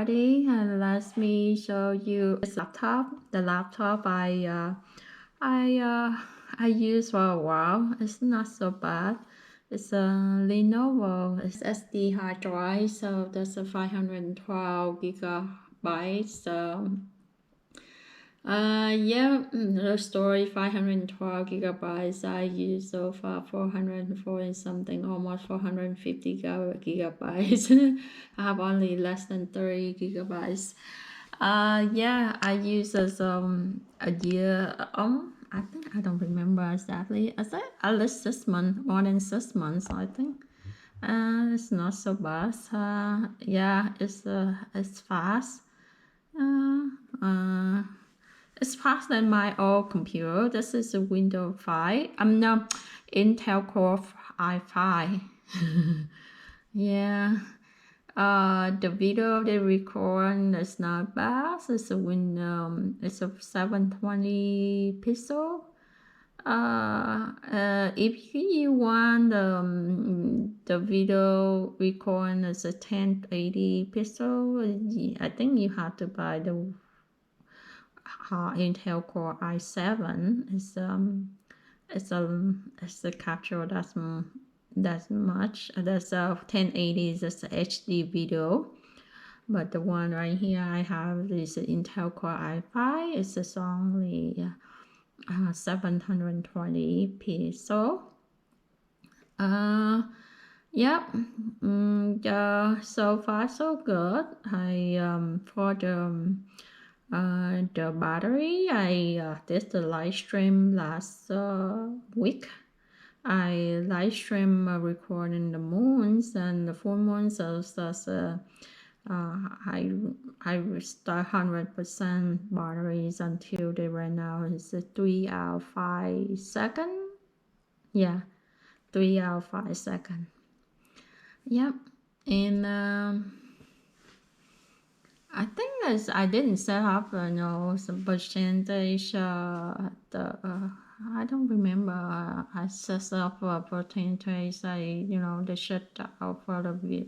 everybody, and let me show you this laptop. The laptop I used for a while. It's not so bad. It's a Lenovo. It's SD hard drive, so that's a 512 gigabytes. The storage 512 gigabytes. I use so far 440 something, almost 450 gigabytes. I have only less than 30 gigabytes. I use as a year. I think I don't remember exactly. I think at least 6 months, more than 6 months, I think. It's not so bad. It's fast. It's faster than my old computer. This is a Windows 5. No, Intel Core i5. Yeah. The video they record is not bad. It's it's a 720 pixel. If you want the video record is a 1080 pixel, I think you have to buy the Intel Core i7. It's a capture that's much. That's 1080 is just HD video, but the one right here I have is Intel Core i5. It's only 720 pixel. So far so good. For the battery, I did the live stream last week. I live stream recording the moons and the full moons. So that's I start 100% batteries until they ran out. It's 3 hours 5 seconds. Yeah, 3 hours 5 seconds. Yep, and I think I didn't set up some percentage. I don't remember. I set up a percentage. They shut out for the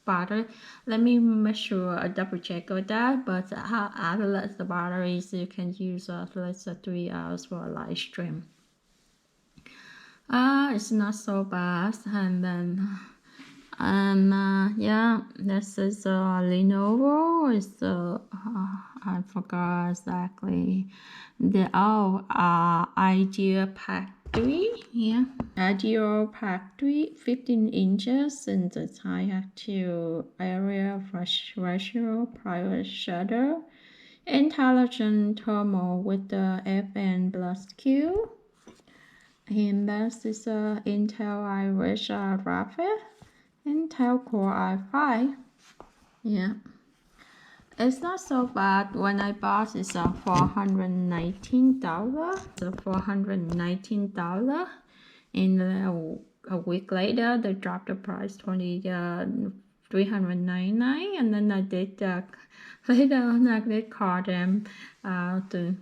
battery. Let me make sure I double check with that. But at the batteries you can use at least 3 hours for a live stream. It's not so bad. And then this is Lenovo. It's I forgot exactly the IdeaPad 3. Yeah, IdeaPad 3, 15 inches, and the high active area ratio, private shutter, intelligent thermal with the FN plus Q, and this is Intel Iris graphic. Intel Core i5. Yeah, it's not so bad. When I bought it's $419. So $419, and a week later they dropped the price $399, and then I did later on I did call them to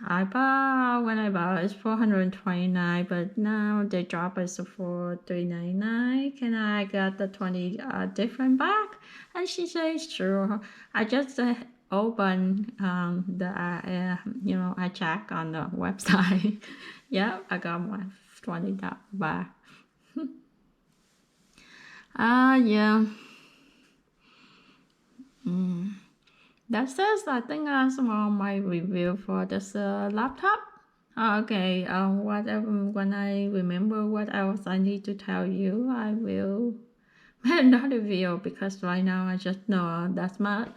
when I bought it's $429, but now they drop it for $399. Can I get the 20 different back? And she says sure. I just opened I check on the website. Yeah, I got my $20 back. Yeah. That's it. I think that's all my review for this laptop. Okay, when I remember what else I need to tell you, I will make another video, because right now I just know that's much.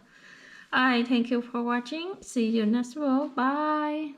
Alright, thank you for watching. See you next video. Bye.